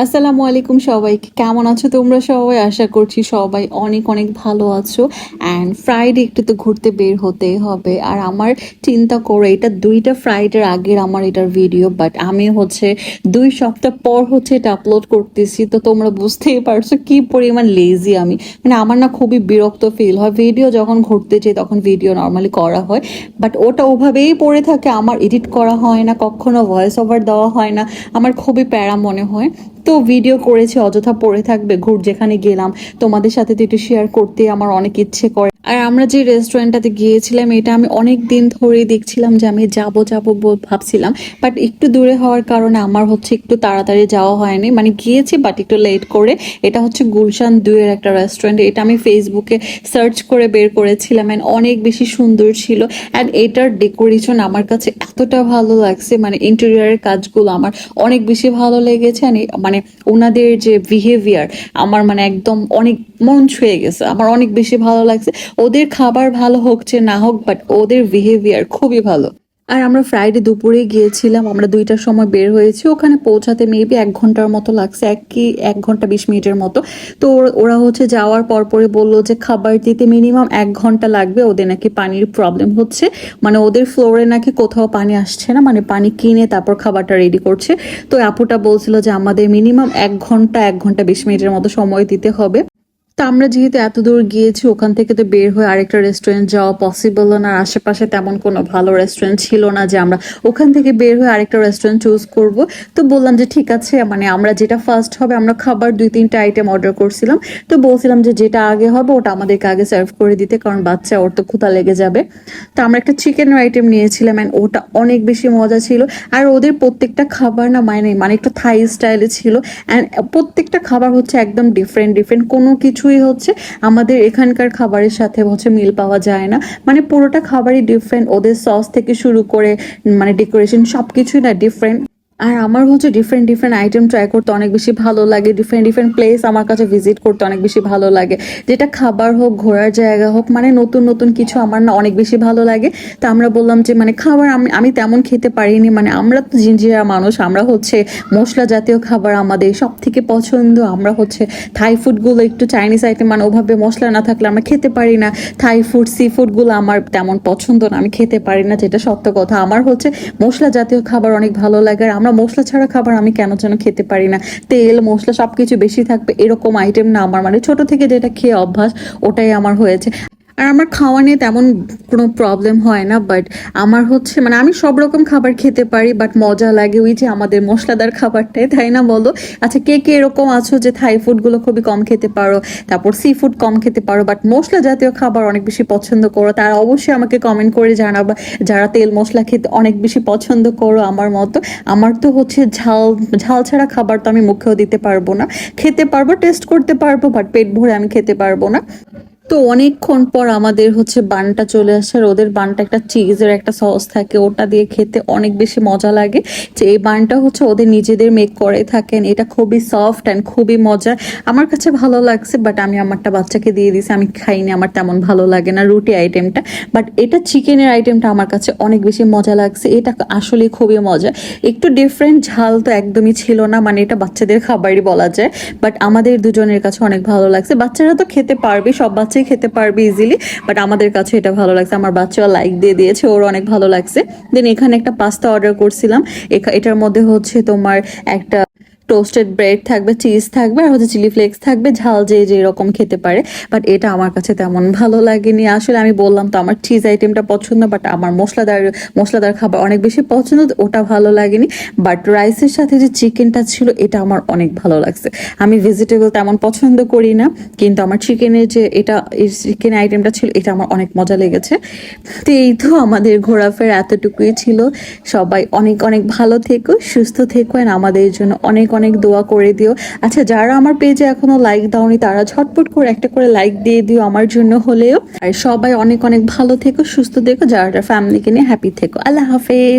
আসসালামু আলাইকুম সবাইকে, কেমন আছো তোমরা সবাই? আশা করছি সবাই অনেক অনেক ভালো আছো। অ্যান্ড ফ্রাইডে একটু তো ঘুরতে বের হতেই হবে। আর আমার চিন্তা করো, এটা 2টা ফ্রাইডের আগের আমার এটার ভিডিও, বাট আমি হচ্ছে 2 সপ্তাহ পর হচ্ছে এটা আপলোড করতেছি। তো তোমরা বুঝতেই পারছো কি পরিমাণ লেজি আমি। মানে আমার না খুবই বিরক্ত ফিল হয়, ভিডিও যখন ঘুরতে যাই তখন ভিডিও নর্মালি করা হয়, বাট ওটা ওভাবেই পড়ে থাকে, আমার এডিট করা হয় না, কখনো ভয়েস ওভার দেওয়া হয় না। আমার খুবই প্যারা মনে হয়। তো ভিডিও করেছি, অযথা পড়ে থাকবে। যেখানে গেলাম তোমাদের সাথে তো একটু শেয়ার করতে আমার অনেক ইচ্ছে করে। আর আমরা যে রেস্টুরেন্টটাতে গিয়েছিলাম, এটা আমি অনেক দিন ধরেই দেখছিলাম যে আমি যাব ভাবছিলাম, বাট একটু দূরে হওয়ার কারণে আমার হচ্ছে একটু তাড়াতাড়ি যাওয়া হয়নি। মানে গিয়েছি বাট একটু লেট করে। এটা হচ্ছে গুলশান 2-এর একটা রেস্টুরেন্ট। এটা আমি ফেসবুকে সার্চ করে বের করেছিলাম, অ্যান্ড অনেক বেশি সুন্দর ছিল। অ্যান্ড এটার ডেকোরেশন আমার কাছে এতটা ভালো লাগছে, মানে ইন্টেরিয়ারের কাজগুলো আমার অনেক বেশি ভালো লেগেছে। মানে ওনাদের যে বিহেভিয়ার আমার মানে একদম অনেক মন ছুঁয়ে গেছে, আমার অনেক বেশি ভালো লাগছে। ওদের খাবার ভালো হোক যে না হোক, বাট ওদের বিহেভিয়ার খুবই ভালো। আর আমরা ফ্রাইডে দুপুরে গিয়েছিলাম, আমরা 2টার সময় বের হয়েছি। ওখানে পৌঁছাতে মেবি 1 ঘন্টার মতো লাগছে, 1 ঘন্টা 20 মিনিটের মতো। তো ওরা হচ্ছে যাওয়ার পরে বললো যে খাবার দিতে মিনিমাম 1 ঘন্টা লাগবে, ওদের নাকি পানির প্রবলেম হচ্ছে। মানে ওদের ফ্লোরে নাকি কোথাও পানি আসছে না, মানে পানি কিনে তারপর খাবারটা রেডি করছে। তো আপুটা বলছিল যে আমাদের মিনিমাম 1 ঘন্টা 1 ঘন্টা 20 মিনিটের মতো সময় দিতে হবে। তা আমরা যেহেতু এত দূর গিয়েছি, ওখান থেকে তো বের হয়ে আরেকটা রেস্টুরেন্ট যাওয়া পসিবল না। আশেপাশে তেমন কোনো ভালো রেস্টুরেন্ট ছিল না যে আমরা ওখান থেকে বের হয়ে আরেকটা রেস্টুরেন্ট চুজ করব। তো বললাম যে ঠিক আছে, মানে আমরা যেটা ফার্স্ট হবে, আমরা খাবার 2-3টা আইটেম অর্ডার করছিলাম। তো বলছিলাম যে যেটা আগে হবে ওটা আমাদেরকে আগে সার্ভ করে দিতে, কারণ বাচ্চা ওর তো ক্ষুধা লেগে যাবে। তো আমরা একটা চিকেনের আইটেম নিয়েছিলাম, অ্যান্ড ওটা অনেক বেশি মজা ছিল। আর ওদের প্রত্যেকটা খাবার না মানে একটু থাই স্টাইলে ছিল। অ্যান্ড প্রত্যেকটা খাবার হচ্ছে একদম ডিফারেন্ট ডিফারেন্ট, কোনো কিছুই হচ্ছে আমাদের এখানকার খাবারের সাথে হচ্ছে মিল পাওয়া যায় না। মানে পুরোটা খাবারই ডিফারেন্ট, ওদের সস থেকে শুরু করে মানে ডেকোরেশন সবকিছুই না ডিফারেন্ট। আর আমার হচ্ছে ডিফারেন্ট ডিফারেন্ট আইটেম ট্রাই করতে অনেক বেশি ভালো লাগে, ডিফারেন্ট ডিফারেন্ট প্লেস আমার কাছে ভিজিট করতে অনেক বেশি ভালো লাগে। যেটা খাবার হোক, ঘোরার জায়গা হোক, মানে নতুন নতুন কিছু আমার না অনেক বেশি ভালো লাগে। তো আমরা বললাম যে মানে খাবার আমি আমি তেমন খেতে পারিনি, মানে আমরা তো জিঞ্জিরা মানুষ, আমরা হচ্ছে মশলা জাতীয় খাবার আমাদের সব থেকে পছন্দ। আমরা হচ্ছে থাই ফুডগুলো, একটু চাইনিজ আইটেম, মানে ওভাবে মশলা না থাকলে আমরা খেতে পারি না। থাই ফুড, সি ফুডগুলো আমার তেমন পছন্দ না, আমি খেতে পারি না, যেটা সত্য কথা। আমার হচ্ছে মশলা জাতীয় খাবার অনেক ভালো লাগে। আর আমরা মশলা ছাড়া খাবার আমি কেন যেন খেতে পারি না। তেল মশলা সবকিছু বেশি থাকবে এরকম আইটেম না আমার, মানে ছোট থেকে যেটা খেয়ে অভ্যাস ওটাই আমার হয়েছে। আর আমার খাওয়া নিয়ে তেমন কোনো প্রবলেম হয় না, বাট আমার হচ্ছে মানে আমি সব রকম খাবার খেতে পারি, বাট মজা লাগে ওই যে আমাদের মশলাদার খাবারটাই, তাই না বলো? আচ্ছা, কে কে এরকম আছো যে থাই ফুডগুলো খুবই কম খেতে পারো, তারপর সি ফুড কম খেতে পারো, বাট মশলা জাতীয় খাবার অনেক বেশি পছন্দ করো? তারা অবশ্যই আমাকে কমেন্ট করে জানাবা। যারা তেল মশলা খেতে অনেক বেশি পছন্দ করো আমার মতো। আমার তো হচ্ছে ঝাল ঝাল ছাড়া খাবার তো আমি মুখেও দিতে পারবো না। খেতে পারবো, টেস্ট করতে পারবো, বাট পেট ভরে আমি খেতে পারবো না। তো অনেকক্ষণ পর আমাদের হচ্ছে বানটা চলে আসে। আর ওদের বানটা একটা চিজের একটা সস থাকে, ওটা দিয়ে খেতে অনেক বেশি মজা লাগে। যে এই বানটা হচ্ছে ওদের নিজেদের মেক করে থাকেন, এটা খুবই সফট অ্যান্ড খুবই মজা। আমার কাছে ভালো লাগছে, বাট আমি আমারটা বাচ্চাকে দিয়ে দিয়েছি, আমি খাইনি, আমার তেমন ভালো লাগে না রুটি আইটেমটা। বাট এটা চিকেনের আইটেমটা আমার কাছে অনেক বেশি মজা লাগছে, এটা আসলে খুবই মজা। একটু ডিফারেন্ট, ঝাল তো একদমই ছিল না, মানে এটা বাচ্চাদের খাবারই বলা যায়। বাট আমাদের দুজনের কাছে অনেক ভালো লাগছে। বাচ্চারা তো খেতে পারবে, সব বাচ্চাই খেতে পারবে ইজিলি, বাট আমাদের কাছে এটা ভালো লাগছে। আমার বাচ্চারা লাইক দিয়ে দিয়েছে, ওর অনেক ভালো লাগছে। দেন এখানে একটা পাস্তা অর্ডার করছিলাম। এটার মধ্যে হচ্ছে তোমার একটা টোস্টেড ব্রেড থাকবে, চিজ থাকবে, আর হচ্ছে চিলি ফ্লেক্স থাকবে, ঝাল যে যেরকম খেতে পারে। বাট এটা আমার কাছে তেমন ভালো লাগেনি। আসলে আমি বললাম তো আমার চিজ আইটেমটা পছন্দ, বাট আমার মশলাদার খাবার অনেক বেশি পছন্দ, ওটা ভালো লাগেনি। বাট রাইসের সাথে যে চিকেনটা ছিল এটা আমার অনেক ভালো লাগছে। আমি ভেজিটেবল তেমন পছন্দ করি না, কিন্তু আমার চিকেনের যে চিকেন আইটেমটা ছিল এটা আমার অনেক মজা লেগেছে। তো এই তো আমাদের ঘোরাফেরা এতটুকুই ছিল। সবাই অনেক অনেক ভালো থেকো, সুস্থ থেকো, আর আমাদের জন্য অনেক অনেক দোয়া করে দিও। আচ্ছা, যারা আমার পেজে এখনো লাইক দাওনি তারা ঝটপট করে একটা করে লাইক দিয়ে দিও আমার জন্য হলেও। আর সবাই অনেক অনেক ভালো থেকো, সুস্থ থেকো, যারা ফ্যামিলিকে নিয়ে হ্যাপি থেকো। আল্লাহ হাফেজ।